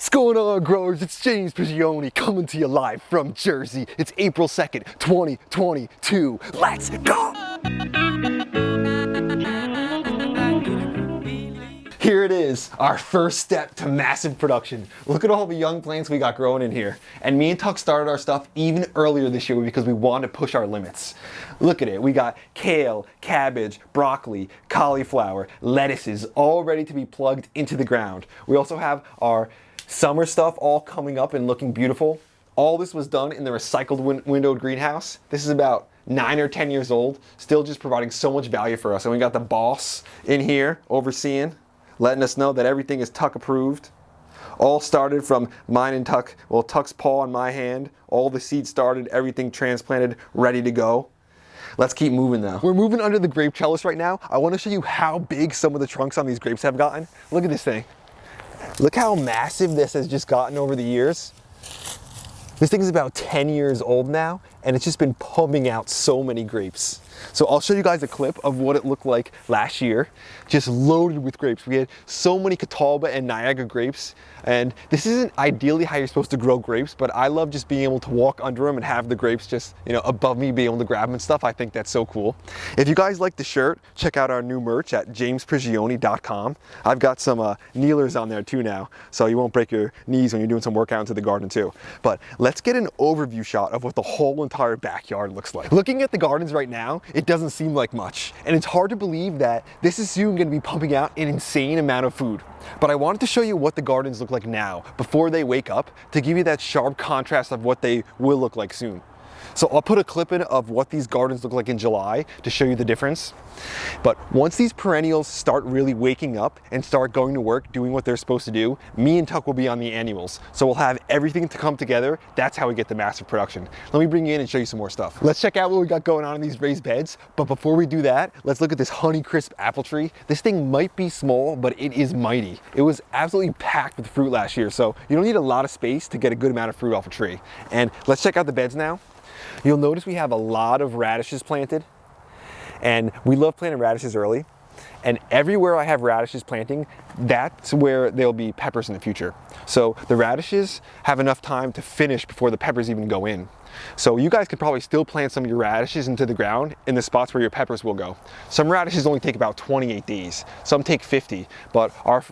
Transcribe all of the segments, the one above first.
What's going on, growers? It's James Prigioni coming to you live from Jersey. It's April 2nd, 2022. Let's go! Here it is, our first step to massive production. Look at all the young plants we got growing in here. And me and Tuck started our stuff even earlier this year because we wanted to push our limits. Look at it, we got kale, cabbage, broccoli, cauliflower, lettuces, all ready to be plugged into the ground. We also have our summer stuff all coming up and looking beautiful. All this was done in the recycled windowed greenhouse. This is about 9 or 10 years old, still just providing so much value for us. And we got the boss in here overseeing, letting us know that everything is Tuck approved. All started from mine and Tuck, well, Tuck's paw in my hand. All the seeds started, everything transplanted, ready to go. Let's keep moving though. We're moving under the grape trellis right now. I want to show you how big some of the trunks on these grapes have gotten. Look at this thing. Look how massive this has just gotten over the years. This thing is about 10 years old now, and it's just been pumping out so many grapes. So I'll show you guys a clip of what it looked like last year, just loaded with grapes. We had so many Catawba and Niagara grapes, and this isn't ideally how you're supposed to grow grapes, but I love just being able to walk under them and have the grapes just, above me, being able to grab them and stuff. I think that's so cool. If you guys like the shirt, check out our new merch at jamesprigioni.com. I've got some kneelers on there too now, so you won't break your knees when you're doing some workout into the garden too. But let's get an overview shot of what the whole entire backyard looks like. Looking at the gardens right now, it doesn't seem like much, and it's hard to believe that this is soon going to be pumping out an insane amount of food. But I wanted to show you what the gardens look like now before they wake up, to give you that sharp contrast of what they will look like soon. So I'll put a clip in of what these gardens look like in July to show you the difference. But once these perennials start really waking up and start going to work, doing what they're supposed to do, me and Tuck will be on the annuals. So we'll have everything to come together. That's how we get the massive production. Let me bring you in and show you some more stuff. Let's check out what we got going on in these raised beds. But before we do that, let's look at this Honeycrisp apple tree. This thing might be small, but it is mighty. It was absolutely packed with fruit last year. So you don't need a lot of space to get a good amount of fruit off a tree. And let's check out the beds now. You'll notice we have a lot of radishes planted, and we love planting radishes early. And everywhere I have radishes planting, that's where there'll be peppers in the future. So the radishes have enough time to finish before the peppers even go in. So you guys could probably still plant some of your radishes into the ground in the spots where your peppers will go. Some radishes only take about 28 days, some take 50, but our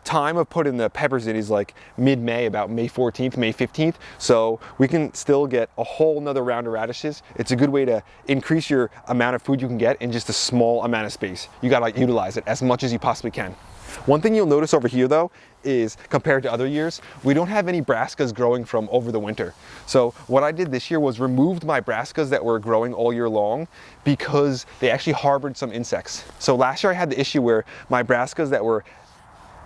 time of putting the peppers in is like mid-May, about May 14th, May 15th. So we can still get a whole nother round of radishes. It's a good way to increase your amount of food you can get in just a small amount of space. You gotta utilize it as much as you possibly can. One thing you'll notice over here though is, compared to other years, we don't have any brassicas growing from over the winter. So what I did this year was removed my brassicas that were growing all year long because they actually harbored some insects. So last year I had the issue where my brassicas that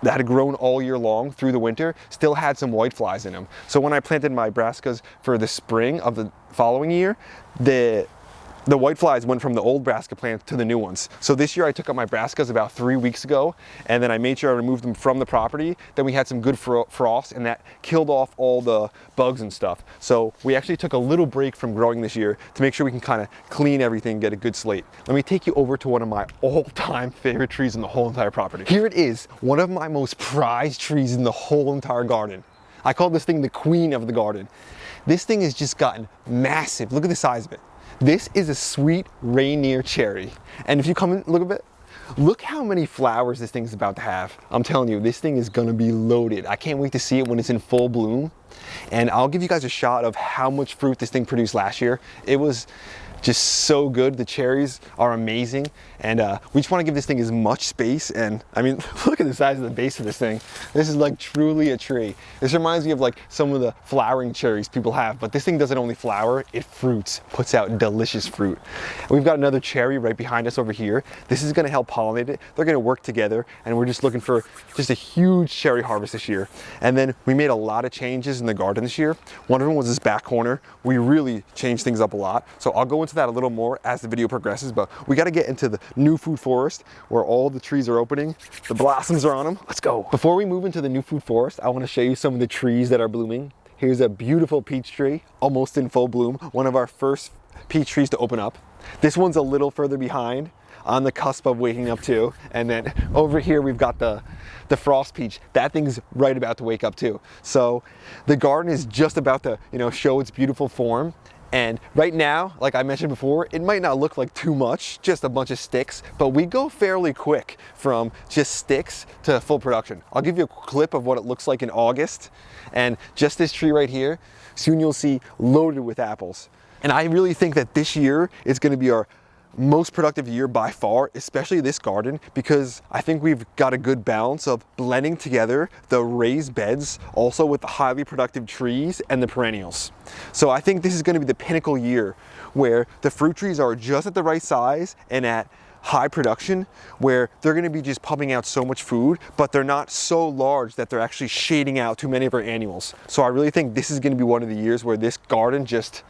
had grown all year long through the winter still had some whiteflies in them. So when I planted my brassicas for the spring of the following year, the whiteflies went from the old brassica plants to the new ones. So this year I took up my brassicas about 3 weeks ago, and then I made sure I removed them from the property. Then we had some good frost, and that killed off all the bugs and stuff. So we actually took a little break from growing this year to make sure we can kind of clean everything, get a good slate. Let me take you over to one of my all-time favorite trees in the whole entire property. Here it is, one of my most prized trees in the whole entire garden. I call this thing the queen of the garden. This thing has just gotten massive. Look at the size of it. This is a sweet Rainier cherry. And if you come in, look a bit, look how many flowers this thing's about to have. I'm telling you, this thing is gonna be loaded. I can't wait to see it when it's in full bloom. And I'll give you guys a shot of how much fruit this thing produced last year. It was just so good. The cherries are amazing, and we just want to give this thing as much space. And I mean, look at the size of the base of this thing. This is like truly a tree. This reminds me of like some of the flowering cherries people have, but this thing doesn't only flower, it fruits, puts out delicious fruit. And we've got another cherry right behind us over here. This is going to help pollinate it. They're going to work together, and we're just looking for just a huge cherry harvest this year. And then we made a lot of changes in the garden this year. One of them was this back corner. We really changed things up a lot. So I'll go into that a little more as the video progresses, but we got to get into the new food forest where all the trees are opening, the blossoms are on them. Let's go. Before we move into the new food forest, I want to show you some of the trees that are blooming. Here's a beautiful peach tree, almost in full bloom, one of our first peach trees to open up. This one's a little further behind. on the cusp of waking up too. And then over here we've got the frost peach. That thing's right about to wake up too. So the garden is just about to, you know, show its beautiful form. And right now, like I mentioned before, it might not look like too much, just a bunch of sticks, but we go fairly quick from just sticks to full production. I'll give you a clip of what it looks like in August. And just this tree right here, soon you'll see loaded with apples. And I really think that this year is going to be our most productive year by far, especially this garden, because I think we've got a good balance of blending together the raised beds also with the highly productive trees and the perennials. So I think this is going to be the pinnacle year where the fruit trees are just at the right size and at high production, where they're going to be just pumping out so much food, but they're not so large that they're actually shading out too many of our annuals. So I really think this is going to be one of the years where this garden just,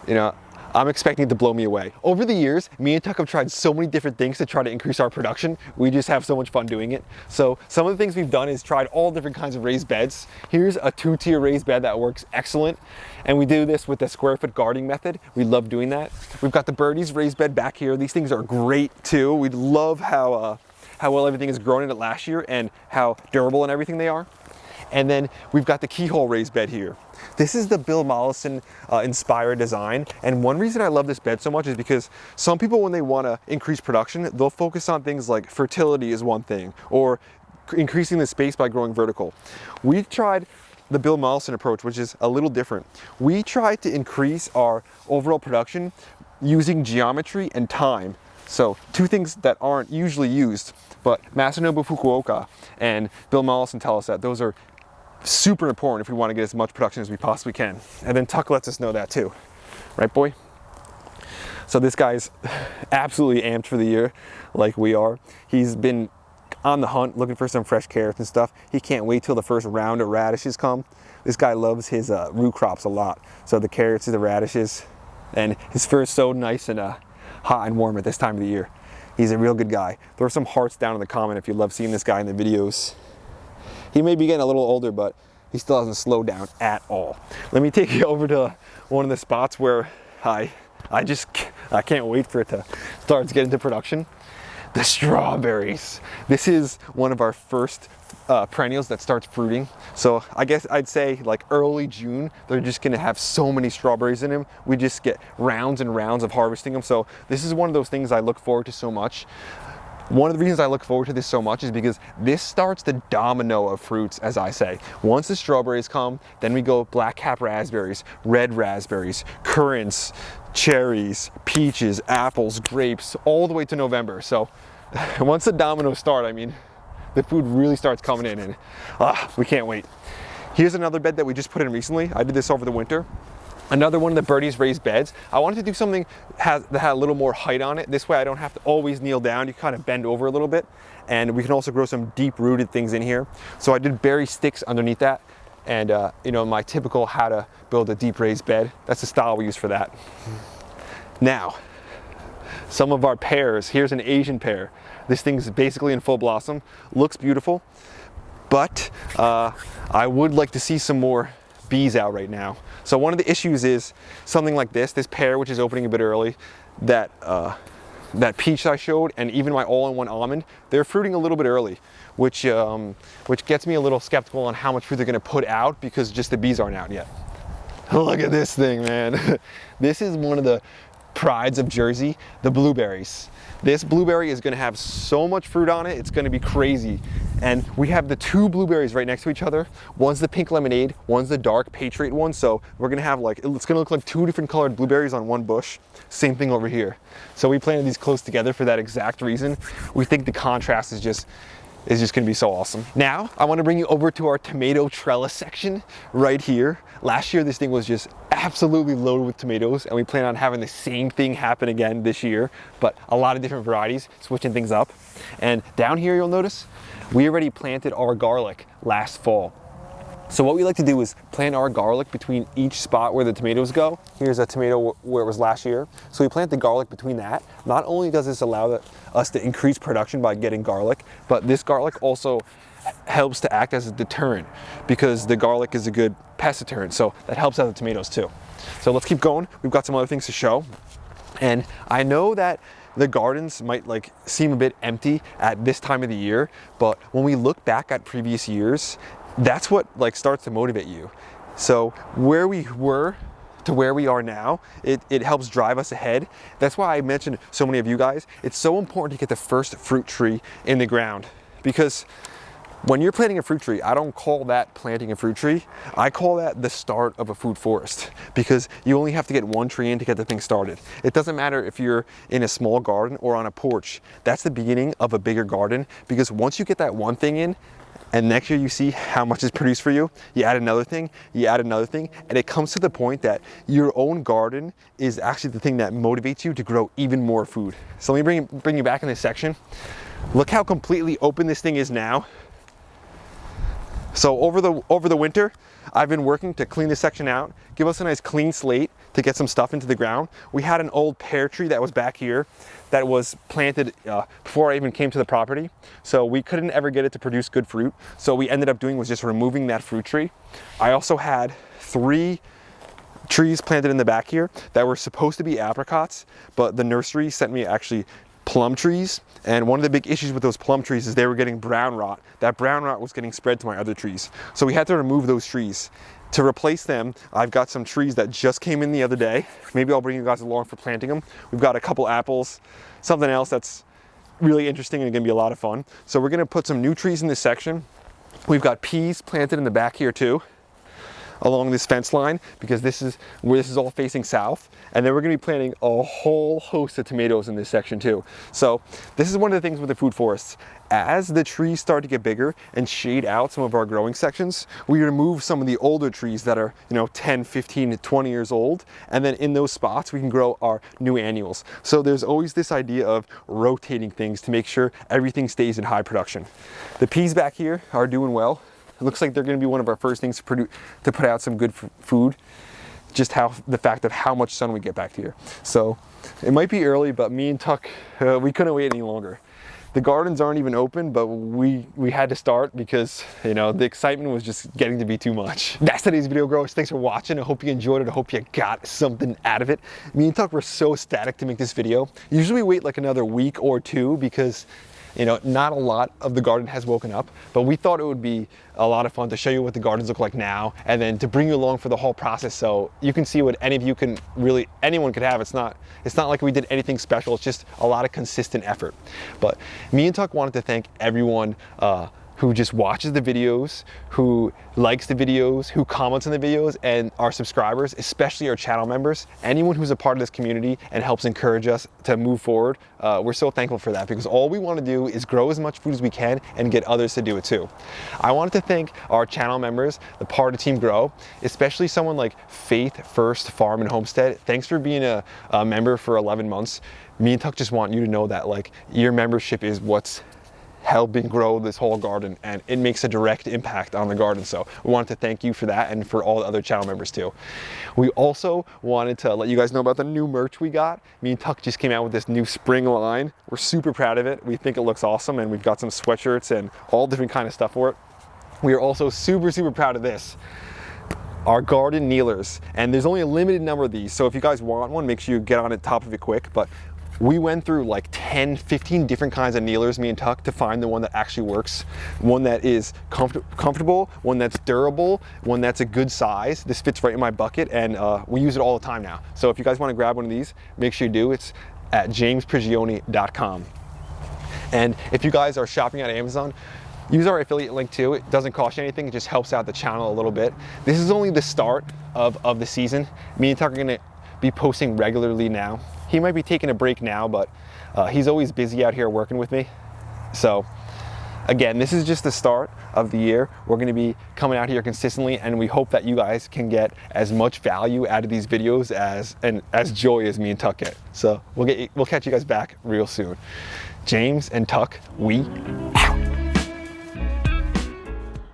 you know, I'm expecting it to blow me away. Over the years, me and Tuck have tried so many different things to try to increase our production. We just have so much fun doing it. So some of the things we've done is tried all different kinds of raised beds. Here's a 2-tier raised bed that works excellent. And we do this with the square foot gardening method. We love doing that. We've got the birdies raised bed back here. These things are great too. We love how well everything is grown in it last year and how durable and everything they are. And then we've got the keyhole raised bed here. This is the Bill Mollison inspired design. And one reason I love this bed so much is because some people, when they want to increase production, they'll focus on things like fertility is one thing, or increasing the space by growing vertical. We tried the Bill Mollison approach, which is a little different. We tried to increase our overall production using geometry and time. So two things that aren't usually used, but Masanobu Fukuoka and Bill Mollison tell us that those are super important if we want to get as much production as we possibly can. And then Tuck lets us know that too. Right, boy? So this guy's absolutely amped for the year, like we are. He's been on the hunt looking for some fresh carrots and stuff. He can't wait till the first round of radishes come. This guy loves his root crops a lot. So the carrots and the radishes, and his fur is so nice and hot and warm at this time of the year. He's a real good guy. Throw some hearts down in the comment if you love seeing this guy in the videos. He may be getting a little older, but he still hasn't slowed down at all. Let me take you over to one of the spots where I can't wait for it to start to get into production. The strawberries. This is one of our first perennials that starts fruiting. So I guess I'd say like early June, they're just gonna have so many strawberries in them. We just get rounds and rounds of harvesting them. So this is one of those things I look forward to so much. One of the reasons I look forward to this so much is because this starts the domino of fruits, as I say. Once the strawberries come, then we go black-cap raspberries, red raspberries, currants, cherries, peaches, apples, grapes, all the way to November. So once the dominoes start, I mean, the food really starts coming in, and we can't wait. Here's another bed that we just put in recently. I did this over the winter. Another one of the birdies raised beds. I wanted to do something that had a little more height on it. This way I don't have to always kneel down. You kind of bend over a little bit. And we can also grow some deep rooted things in here. So I did berry sticks underneath that. And you know, my typical how to build a deep raised bed. That's the style we use for that. Now, some of our pears. Here's an Asian pear. This thing's basically in full blossom. Looks beautiful. But I would like to see some more bees out right now. So one of the issues is something like this pear, which is opening a bit early, that peach I showed, and even my all-in-one almond, they're fruiting a little bit early, which gets me a little skeptical on how much fruit they're gonna put out because just the bees aren't out yet. Look at this thing, man. This is one of the prides of Jersey, the blueberries. This blueberry is gonna have so much fruit on it, it's gonna be crazy. And we have the two blueberries right next to each other. One's the pink lemonade, one's the dark Patriot one. So we're gonna have like, it's gonna look like two different colored blueberries on one bush. Same thing over here. So we planted these close together for that exact reason. We think the contrast is just gonna be so awesome. Now, I wanna bring you over to our tomato trellis section right here. Last year, this thing was just absolutely loaded with tomatoes, and we plan on having the same thing happen again this year, but a lot of different varieties, switching things up. And down here, you'll notice, we already planted our garlic last fall. So what we like to do is plant our garlic between each spot where the tomatoes go. Here's a tomato where it was last year. So we plant the garlic between that. Not only does this allow us to increase production by getting garlic, but this garlic also helps to act as a deterrent because the garlic is a good pest deterrent. So that helps out the tomatoes too. So let's keep going. We've got some other things to show. And I know that the gardens might like seem a bit empty at this time of the year, but when we look back at previous years, that's what like starts to motivate you. So where we were to where we are now, it helps drive us ahead. That's why I mentioned so many of you guys, it's so important to get the first fruit tree in the ground, because when you're planting a fruit tree, I don't call that planting a fruit tree. I call that the start of a food forest, because you only have to get one tree in to get the thing started. It doesn't matter if you're in a small garden or on a porch. That's the beginning of a bigger garden, because once you get that one thing in, and next year you see how much is produced for you, you add another thing, you add another thing, and it comes to the point that your own garden is actually the thing that motivates you to grow even more food. So let me bring you back in this section. Look how completely open this thing is now. So over the winter, I've been working to clean this section out, give us a nice clean slate to get some stuff into the ground. We had an old pear tree that was back here that was planted before I even came to the property. So we couldn't ever get it to produce good fruit. So what we ended up doing was just removing that fruit tree. I also had 3 trees planted in the back here that were supposed to be apricots, but the nursery sent me actually plum trees, and one of the big issues with those plum trees is they were getting brown rot. That brown rot was getting spread to my other trees. So we had to remove those trees. To replace them, I've got some trees that just came in the other day. Maybe I'll bring you guys along for planting them. We've got a couple apples, something else that's really interesting and gonna be a lot of fun. So we're gonna put some new trees in this section. We've got peas planted in the back here too, along this fence line, because this is where this is all facing south. And then we're gonna be planting a whole host of tomatoes in this section too. So this is one of the things with the food forests. As the trees start to get bigger and shade out some of our growing sections, we remove some of the older trees that are, 10, 15, 20 years old. And then in those spots, we can grow our new annuals. So there's always this idea of rotating things to make sure everything stays in high production. The peas back here are doing well. It looks like they're going to be one of our first things to put out some good food. Just the fact of how much sun we get back here. So it might be early, but me and Tuck, we couldn't wait any longer. The gardens aren't even open, but we had to start because, the excitement was just getting to be too much. That's today's video, growers. Thanks for watching. I hope you enjoyed it. I hope you got something out of it. Me and Tuck were so ecstatic to make this video. Usually we wait like another week or 2 because not a lot of the garden has woken up, but we thought it would be a lot of fun to show you what the gardens look like now, and then to bring you along for the whole process so you can see what anyone could have. It's not like we did anything special. It's just a lot of consistent effort. But me and Tuck wanted to thank everyone who just watches the videos, who likes the videos, who comments on the videos, and our subscribers, especially our channel members, anyone who's a part of this community and helps encourage us to move forward. We're so thankful for that, because all we want to do is grow as much food as we can and get others to do it too. I wanted to thank our channel members, the part of Team Grow, especially someone like Faith First Farm and Homestead. Thanks for being a member for 11 months. Me and Tuck just want you to know that your membership is what's helping grow this whole garden, and it makes a direct impact on the garden. So we wanted to thank you for that, and for all the other channel members too. We also wanted to let you guys know about the new merch we got. Me and Tuck just came out with this new spring line. We're super proud of it. We think it looks awesome, and we've got some sweatshirts and all different kind of stuff for it. We are also super, super proud of this. Our garden kneelers, and there's only a limited number of these. So if you guys want one, make sure you get on the top of it quick. But we went through like 10, 15 different kinds of kneelers, me and Tuck, to find the one that actually works. One that is comfortable, one that's durable, one that's a good size. This fits right in my bucket, and we use it all the time now. So if you guys want to grab one of these, make sure you do. It's at jamesprigioni.com. And if you guys are shopping at Amazon, use our affiliate link too. It doesn't cost you anything. It just helps out the channel a little bit. This is only the start of the season. Me and Tuck are going to be posting regularly now. He might be taking a break now, but he's always busy out here working with me. So again, this is just the start of the year. We're going to be coming out here consistently, and we hope that you guys can get as much value out of these videos as joy as me and Tuck get. So we'll catch you guys back real soon. James and Tuck, we out.